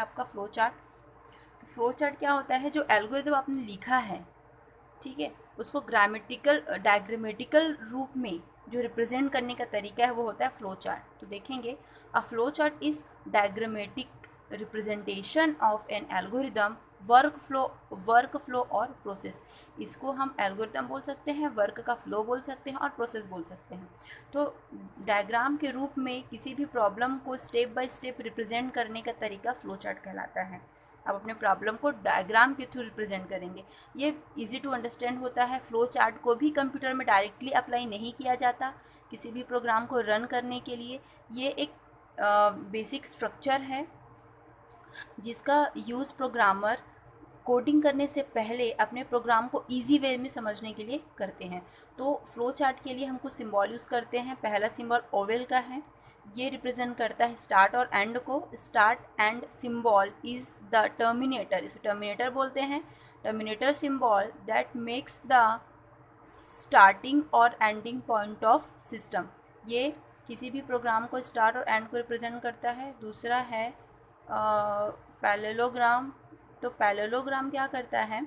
आपका flow chart. तो flow chart क्या होता है, जो एल्गोरिथम आपने लिखा है, ठीक है, उसको ग्रामेटिकल डायग्रामेटिकल रूप में जो रिप्रेजेंट करने का तरीका है वो होता है फ्लो चार्ट। तो देखेंगे, अ flow chart is diagrammatic representation of N algorithm work flow और प्रोसेस। इसको हम एल्गोरिदम बोल सकते हैं, वर्क का फ्लो बोल सकते हैं और प्रोसेस बोल सकते हैं। तो डायग्राम के रूप में किसी भी प्रॉब्लम को स्टेप बाय स्टेप रिप्रेजेंट करने का तरीका फ्लो चार्ट कहलाता है। आप अपने प्रॉब्लम को डायग्राम के थ्रू रिप्रेजेंट करेंगे। ये इजी टू अंडरस्टैंड होता है। फ्लो चार्ट को भी कंप्यूटर में डायरेक्टली अप्लाई नहीं किया जाता किसी भी प्रोग्राम को रन करने के लिए। ये एक बेसिक स्ट्रक्चर है जिसका यूज़ प्रोग्रामर कोडिंग करने से पहले अपने प्रोग्राम को इजी वे में समझने के लिए करते हैं। तो फ्लो चार्ट के लिए हम कुछ सिंबल यूज़ करते हैं। पहला सिंबल ओवेल का है, ये रिप्रेजेंट करता है स्टार्ट और एंड को। Start and symbol is the terminator, इसे टर्मिनेटर बोलते हैं। Terminator symbol that makes the starting और एंडिंग पॉइंट ऑफ सिस्टम। ये किसी भी प्रोग्राम को स्टार्ट और एंड को रिप्रेजेंट करता है। दूसरा है पैरेललोग्राम। तो पैरेललोग्राम क्या करता है,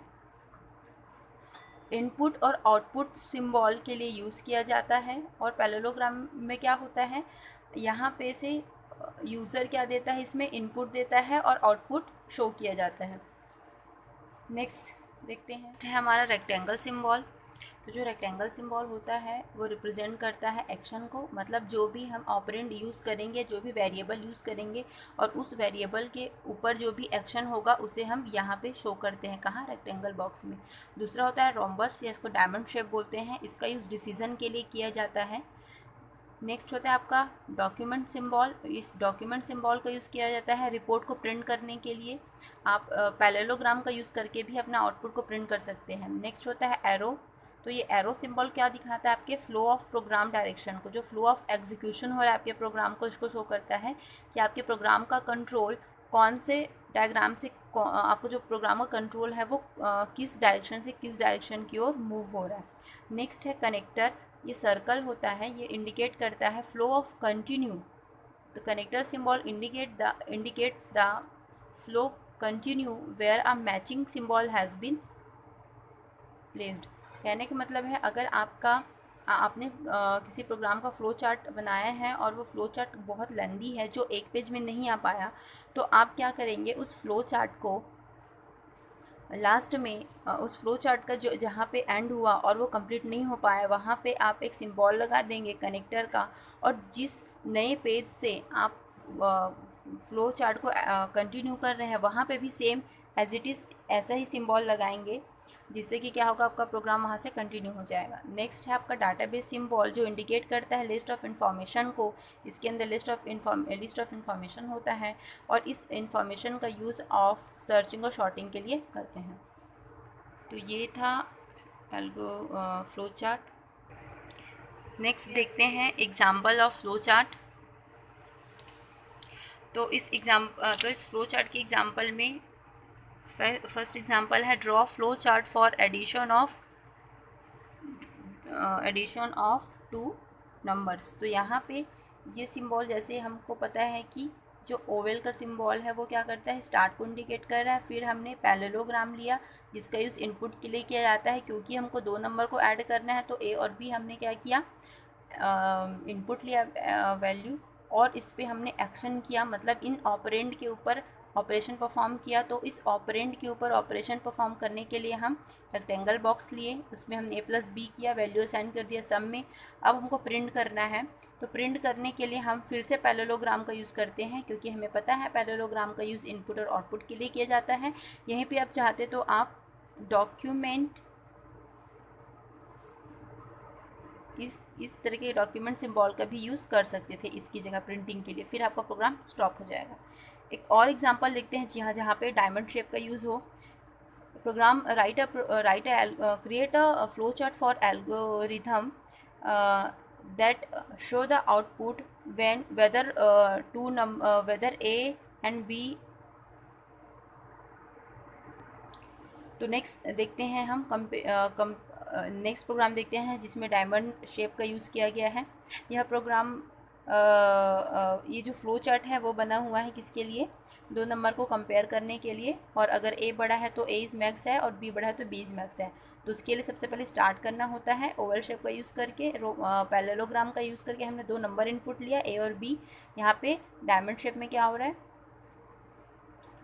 इनपुट और आउटपुट सिंबल के लिए यूज़ किया जाता है। और पैरेललोग्राम में क्या होता है, यहाँ पे से यूज़र क्या देता है, इसमें इनपुट देता है और आउटपुट शो किया जाता है। नेक्स्ट देखते हैं है हमारा रेक्टेंगल सिंबल। तो जो रेक्टेंगल सिंबल होता है वो रिप्रेजेंट करता है एक्शन को, मतलब जो भी हम ऑपरेंड यूज़ करेंगे, जो भी वेरिएबल यूज़ करेंगे और उस वेरिएबल के ऊपर जो भी एक्शन होगा उसे हम यहाँ पे शो करते हैं, कहाँ, रेक्टेंगल बॉक्स में। दूसरा होता है रोम्बस, या इसको डायमंड शेप बोलते हैं। इसका यूज़ डिसीजन के लिए किया जाता है। नेक्स्ट होता है आपका डॉक्यूमेंट सिंबल। इस डॉक्यूमेंट सिंबल का यूज़ किया जाता है रिपोर्ट को प्रिंट करने के लिए। आप पैरेललोग्राम का यूज़ करके भी अपना आउटपुट को प्रिंट कर सकते हैं। नेक्स्ट होता है एरो। तो ये एरो सिंबल क्या दिखाता है, आपके फ्लो ऑफ प्रोग्राम डायरेक्शन को, जो फ्लो ऑफ एग्जीक्यूशन हो रहा है आपके प्रोग्राम को, इसको शो करता है कि आपके प्रोग्राम का कंट्रोल कौन से डायग्राम से, आपको जो प्रोग्राम का कंट्रोल है वो किस डायरेक्शन से किस डायरेक्शन की ओर मूव हो रहा है। नेक्स्ट है कनेक्टर। ये सर्कल होता है, ये इंडिकेट करता है flow of continue. The connector symbol indicates the flow continue where a matching symbol has been placed. कहने का मतलब है, अगर आपने किसी प्रोग्राम का फ्लो चार्ट बनाया है और वो फ्लो चार्ट बहुत लेंदी है, जो एक पेज में नहीं आ पाया, तो आप क्या करेंगे, उस फ्लो चार्ट को लास्ट में उस फ्लो चार्ट का जो जहाँ पे एंड हुआ और वो कंप्लीट नहीं हो पाया, वहाँ पे आप एक सिंबल लगा देंगे कनेक्टर का, और जिस नए पेज से आप फ्लो चार्ट को कंटिन्यू कर रहे हैं वहाँ पे भी सेम एज इट इज़ ऐसा ही सिंबल लगाएंगे, जिससे कि क्या होगा, आपका प्रोग्राम वहाँ से कंटिन्यू हो जाएगा। नेक्स्ट है आपका डाटाबेस सिंबल, जो इंडिकेट करता है लिस्ट ऑफ इन्फॉर्मेशन को। इसके अंदर लिस्ट ऑफ इन्फॉर्मेशन होता है और इस इन्फॉर्मेशन का यूज़ ऑफ सर्चिंग और शॉर्टिंग के लिए करते हैं। तो ये था फ्लो चार्ट। नेक्स्ट देखते हैं एग्जाम्पल ऑफ फ्लो चार्ट। तो इस फ्लो चार्ट के एग्जाम्पल में फर्स्ट एग्जाम्पल है draw flow chart for addition of two numbers. तो यहाँ पे ये सिंबल, जैसे हमको पता है कि जो ओवल का सिंबल है वो क्या करता है, स्टार्ट को इंडिकेट कर रहा है। फिर हमने पैरेललोग्राम लिया जिसका यूज़ इनपुट के लिए किया जाता है, क्योंकि हमको दो नंबर को ऐड करना है। तो ए और बी हमने क्या किया, इनपुट लिया वैल्यू, और इस पर हमने एक्शन किया, मतलब इन ऑपरेंड के ऊपर ऑपरेशन परफॉर्म किया। तो इस ऑपरेंड के ऊपर ऑपरेशन परफॉर्म करने के लिए हम रेक्टेंगल बॉक्स लिए, उसमें हमने a+b किया, वैल्यू असाइन कर दिया सम में। अब हमको प्रिंट करना है, तो प्रिंट करने के लिए हम फिर से पैरेललोग्राम का यूज़ करते हैं, क्योंकि हमें पता है पैरेललोग्राम का यूज़ इनपुट और आउटपुट के लिए किया जाता है। यहीं पे आप चाहते तो आप डॉक्यूमेंट इस तरह के डॉक्यूमेंट सिंबल का भी यूज़ कर सकते थे इसकी जगह प्रिंटिंग के लिए, फिर आपका प्रोग्राम स्टॉप हो जाएगा। एक और एग्जांपल देखते हैं जहाँ पे डायमंड शेप का यूज़ हो। Program create a flow chart for algorithm that show the output when whether A and B. तो नेक्स्ट देखते हैं हम नेक्स्ट प्रोग्राम देखते हैं जिसमें डायमंड शेप का यूज़ किया गया है। यह प्रोग्राम ये जो फ्लो चार्ट है वो बना हुआ है किसके लिए, 2 नंबर को कंपेयर करने के लिए। और अगर ए बड़ा है तो ए इज़ मैक्स है और बी बड़ा है तो बी इज़ मैक्स है। तो उसके लिए सबसे पहले स्टार्ट करना होता है ओवल शेप का यूज़ करके, पैरेललोग्राम का यूज़ करके हमने 2 नंबर इनपुट लिया ए और बी। यहाँ पे डायमंड शेप में क्या हो रहा है,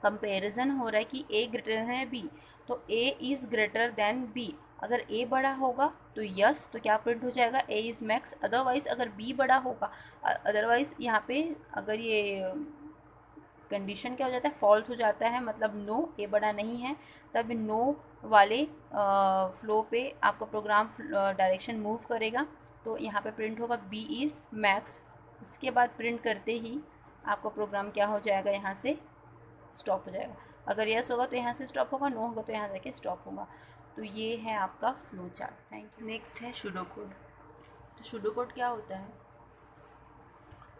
कंपैरिजन हो रहा है कि ए ग्रेटर है बी, तो A is greater than B. अगर ए बड़ा होगा तो यस, तो क्या प्रिंट हो जाएगा, ए इज़ मैक्स। अदरवाइज अगर बी बड़ा होगा, अदरवाइज यहाँ पे अगर ये कंडीशन क्या हो जाता है, फॉल्स हो जाता है, मतलब नो, ए बड़ा नहीं है, तब नो वाले फ्लो पे आपका प्रोग्राम डायरेक्शन मूव करेगा। तो यहाँ पे प्रिंट होगा बी इज़ मैक्स। उसके बाद प्रिंट करते ही आपका प्रोग्राम क्या हो जाएगा, यहाँ से स्टॉप हो जाएगा। अगर यस होगा तो यहाँ से स्टॉप होगा, नो होगा तो यहाँ जाके स्टॉप होगा। तो ये है आपका flow chart. Thank you. Next है सूडो कोड। तो सूडो कोड क्या होता है,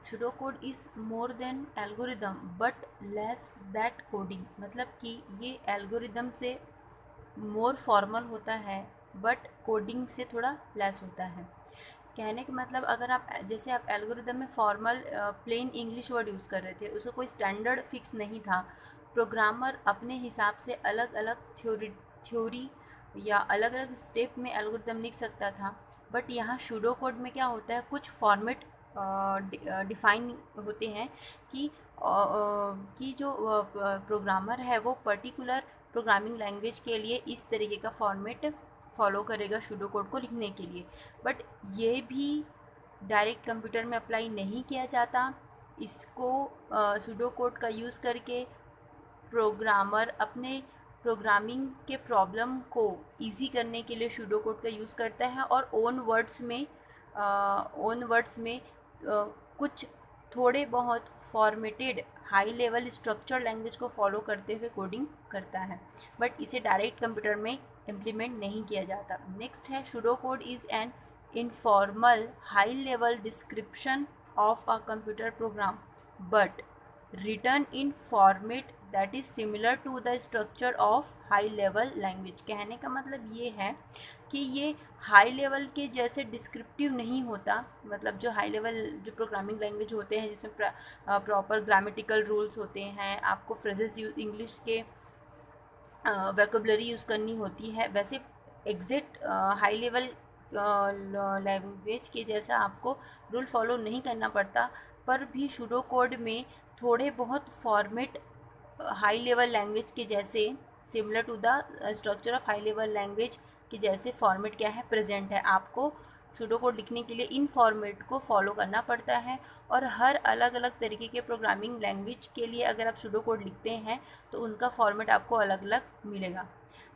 pseudo code is more than algorithm but less that coding. मतलब कि ये एल्गोरिदम से मोर फॉर्मल होता है बट कोडिंग से थोड़ा लेस होता है। कहने का मतलब, अगर आप जैसे आप एल्गोरिदम में formal plain English word use कर रहे थे, उसका कोई स्टैंडर्ड फिक्स नहीं था, प्रोग्रामर अपने हिसाब से अलग अलग थ्योरी या अलग अलग स्टेप में एल्गोरिदम लिख सकता था। बट यहाँ सूडो कोड में क्या होता है, कुछ फॉर्मेट डिफाइन होते हैं कि जो प्रोग्रामर है वो पर्टिकुलर प्रोग्रामिंग लैंग्वेज के लिए इस तरीके का फॉर्मेट फॉलो करेगा सूडो कोड को लिखने के लिए। बट ये भी डायरेक्ट कंप्यूटर में अप्लाई नहीं किया जाता। इसको सूडो कोड का यूज़ करके प्रोग्रामर अपने प्रोग्रामिंग के प्रॉब्लम को इजी करने के लिए सूडो कोड का यूज़ करता है और ओन वर्ड्स में कुछ थोड़े बहुत formatted high level structure language को फॉलो करते हुए कोडिंग करता है। बट इसे डायरेक्ट कंप्यूटर में इम्प्लीमेंट नहीं किया जाता। नेक्स्ट है, pseudo code is an informal high level description of a computer program but written in format that is similar to the structure of high level language। कहने का मतलब ये है कि ये हाई लेवल के जैसे डिस्क्रिप्टिव नहीं होता। मतलब जो हाई लेवल जो प्रोग्रामिंग लैंग्वेज होते हैं जिसमें प्रॉपर ग्रामेटिकल रूल्स होते हैं, आपको फ्रेजेस इंग्लिश के वोकैबुलरी यूज़ करनी होती है, वैसे एग्जैक्ट हाई लेवल लैंग्वेज के जैसा आपको रूल फॉलो नहीं करना पड़ता। पर भी सूडो कोड में थोड़े बहुत फॉर्मेट हाई लेवल लैंग्वेज के जैसे similar to the structure of high level language के जैसे फॉर्मेट क्या है, प्रेजेंट है। आपको सूडो कोड लिखने के लिए इन फॉर्मेट को फॉलो करना पड़ता है। और हर अलग अलग तरीके के प्रोग्रामिंग लैंग्वेज के लिए अगर आप सूडो कोड लिखते हैं तो उनका फॉर्मेट आपको अलग अलग मिलेगा।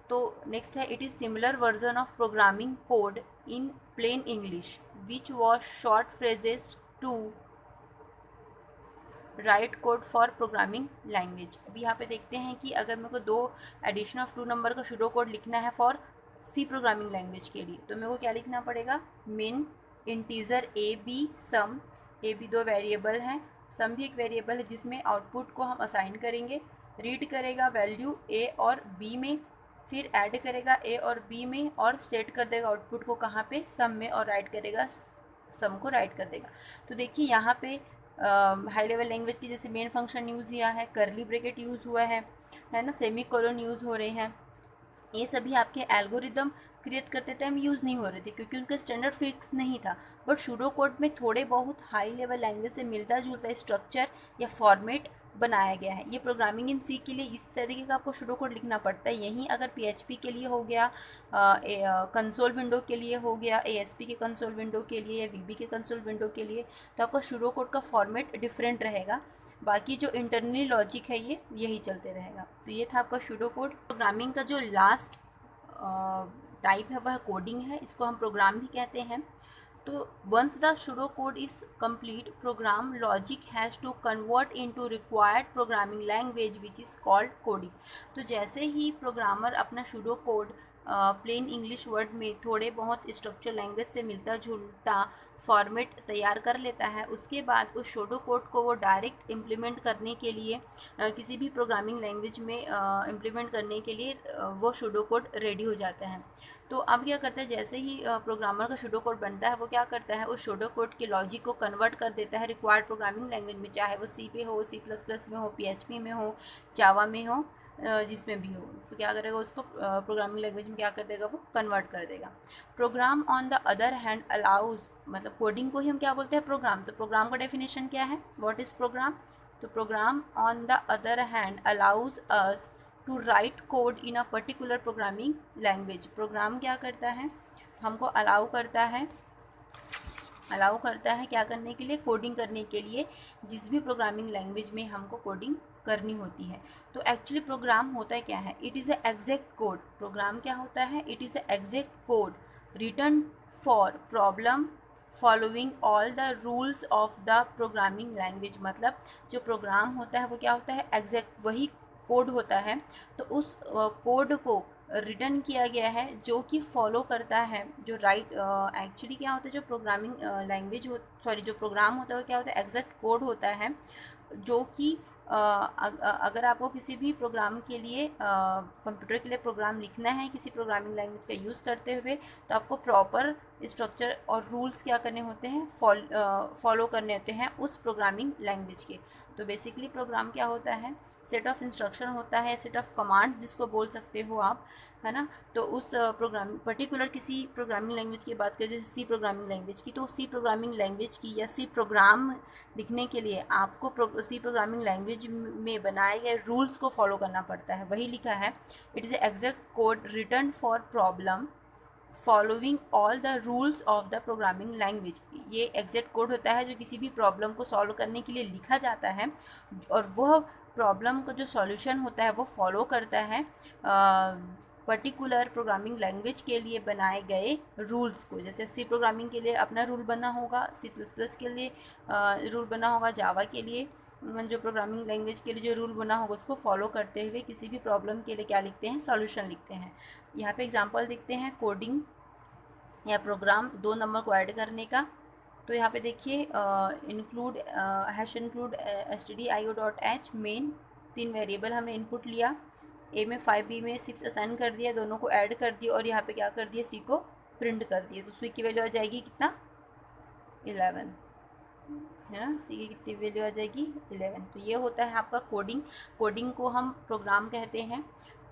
तो नेक्स्ट है, it is similar version of programming code in plain English which was short phrases to write code for programming language. अभी यहाँ पे देखते हैं कि अगर मेरे को 2 एडिशन ऑफ 2 नंबर का सूडो कोड लिखना है फॉर सी प्रोग्रामिंग लैंग्वेज के लिए, तो मेरे को क्या लिखना पड़ेगा, min integer A B sum. A B 2 variable हैं, सम भी एक वेरिएबल है जिसमें आउटपुट को हम असाइन करेंगे। रीड करेगा वैल्यू ए और बी में, फिर ऐड करेगा ए और बी में और सेट कर देगा आउटपुट को कहाँ पे, सम में, और राइट करेगा सम को राइट कर देगा। तो देखिए यहाँ पे हाई लेवल लैंग्वेज की जैसे मेन फंक्शन यूज़ किया है, करली ब्रैकेट यूज़ हुआ है ना, सेमी कोलन यूज़ हो रहे हैं। ये सभी आपके एल्गोरिदम क्रिएट करते टाइम यूज़ नहीं हो रहे थे क्योंकि उनका स्टैंडर्ड फिक्स नहीं था। बट सूडो कोड में थोड़े बहुत हाई लेवल लैंग्वेज से मिलता जुलता स्ट्रक्चर या फॉर्मेट बनाया गया है। ये प्रोग्रामिंग इन सी के लिए इस तरीके का आपको सूडो कोड लिखना पड़ता है। यहीं अगर PHP के लिए हो गया, कंसोल विंडो के लिए हो गया, ASP के कंसोल विंडो के लिए या VB के कंसोल विंडो के लिए, तो आपका सूडो कोड का फॉर्मेट डिफरेंट रहेगा। बाकी जो इंटरनली लॉजिक है ये यही चलते रहेगा। तो ये था आपका सूडो कोड। प्रोग्रामिंग का जो लास्ट टाइप है वह कोडिंग है, इसको हम प्रोग्राम भी कहते हैं। तो once the pseudo code is complete, program logic has to convert into required programming language which is called coding. तो जैसे ही प्रोग्रामर अपना pseudo code plain English word में थोड़े बहुत स्ट्रक्चर लैंग्वेज से मिलता जुलता फॉर्मेट तैयार कर लेता है, उसके बाद उस शोडो कोड को वो डायरेक्ट इम्प्लीमेंट करने के लिए किसी भी प्रोग्रामिंग लैंग्वेज में इम्प्लीमेंट करने के लिए वो शोडो कोड रेडी हो जाता है। तो अब क्या करता है, जैसे ही प्रोग्रामर का शोडो कोड बनता है, वो क्या करता है, उस शोडो कोड के लॉजिक को कन्वर्ट कर देता है रिक्वायर्ड प्रोग्रामिंग लैंग्वेज में, चाहे वो सी पे हो, C++ में हो, PHP में हो, जावा में हो, जिसमें भी हो। तो क्या करेगा, उसको प्रोग्रामिंग लैंग्वेज में क्या कर देगा, वो कन्वर्ट कर देगा। Program on the other hand allows, मतलब कोडिंग को ही हम क्या बोलते हैं, प्रोग्राम। तो प्रोग्राम का डेफिनेशन क्या है, व्हाट इज़ प्रोग्राम। तो program on the other hand allows us to write code in a particular programming language. Program क्या करता है, हमको अलाउ करता है क्या करने के लिए, कोडिंग करने के लिए, जिस भी प्रोग्रामिंग लैंग्वेज में हमको कोडिंग करनी होती है। तो एक्चुअली प्रोग्राम होता है क्या है, it is a exact code. Program क्या होता है, it is a exact code written for problem following all the rules of the programming language. मतलब जो प्रोग्राम होता है वो क्या होता है, एग्जैक्ट वही कोड होता है। तो उस कोड को रिटर्न किया गया है जो कि फॉलो करता है जो राइट, एक्चुअली क्या होता है, जो प्रोग्रामिंग लैंग्वेज हो, सॉरी, जो प्रोग्राम होता है वो क्या होता है, एग्जैक्ट कोड होता है जो कि अगर आपको किसी भी प्रोग्राम के लिए कंप्यूटर के लिए प्रोग्राम लिखना है किसी प्रोग्रामिंग लैंग्वेज का यूज़ करते हुए, तो आपको प्रॉपर स्ट्रक्चर और रूल्स क्या करने होते हैं, फॉलो करने होते हैं उस प्रोग्रामिंग लैंग्वेज के। तो बेसिकली प्रोग्राम क्या होता है, सेट ऑफ इंस्ट्रक्शन होता है, सेट ऑफ कमांड जिसको बोल सकते हो आप, है ना। तो उस प्रोग्राम पर्टिकुलर किसी प्रोग्रामिंग लैंग्वेज की बात करें, जैसे सी प्रोग्रामिंग लैंग्वेज की, तो सी प्रोग्रामिंग लैंग्वेज की या सी प्रोग्राम लिखने के लिए आपको सी प्रोग्रामिंग लैंग्वेज में बनाए गए रूल्स को फॉलो करना पड़ता है। वही लिखा है, it is exact code return for problem following all the rules of the programming language. ये एग्जैक्ट कोड होता है जो किसी भी प्रॉब्लम को सॉल्व करने के लिए लिखा जाता है, और वह प्रॉब्लम का जो सॉल्यूशन होता है वो फॉलो करता है पर्टिकुलर प्रोग्रामिंग लैंग्वेज के लिए बनाए गए रूल्स को। जैसे सी प्रोग्रामिंग के लिए अपना रूल बना होगा, C++ के लिए रूल बना होगा, जावा के लिए जो प्रोग्रामिंग लैंग्वेज के लिए जो रूल बना होगा उसको फॉलो करते हुए किसी भी प्रॉब्लम के लिए क्या लिखते हैं, सॉल्यूशन लिखते हैं। यहाँ पे एग्जांपल देखते हैं कोडिंग या प्रोग्राम 2 नंबर को ऐड करने का। तो यहाँ पे देखिए include include stdio.h main 3 variable हमने इनपुट लिया, ए में 5 बी में 6 असाइन कर दिया, दोनों को ऐड कर दिया और यहाँ पे क्या कर दिया, सी को प्रिंट कर दिया। तो सी की वैल्यू आ जाएगी कितना, 11, है ना। सी की कितनी वैल्यू आ जाएगी, 11। तो ये होता है आपका कोडिंग। कोडिंग को हम प्रोग्राम कहते हैं।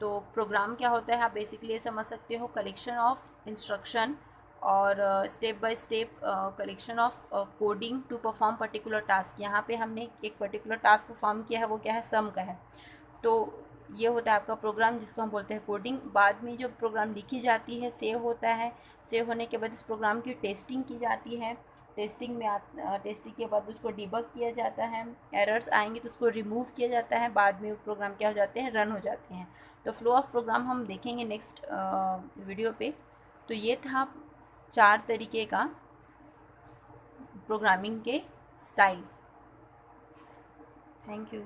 तो प्रोग्राम क्या होता है, आप बेसिकली ये समझ सकते हो, कलेक्शन ऑफ इंस्ट्रक्शन और step by step collection of coding to perform particular task. यहाँ पे हमने एक पर्टिकुलर टास्क परफॉर्म किया है, वो क्या है, सम का है। तो ये होता है आपका प्रोग्राम जिसको हम बोलते हैं कोडिंग। बाद में जो प्रोग्राम लिखी जाती है, सेव होता है, सेव होने के बाद इस प्रोग्राम की टेस्टिंग की जाती है। टेस्टिंग के बाद उसको डिबग किया जाता है, एरर्स आएंगे तो उसको रिमूव किया जाता है, बाद में प्रोग्राम क्या हो जाते हैं, रन हो जाते हैं। तो फ्लो ऑफ प्रोग्राम हम देखेंगे नेक्स्ट वीडियो पे। तो ये था 4 तरीके का प्रोग्रामिंग के स्टाइल। Thank you.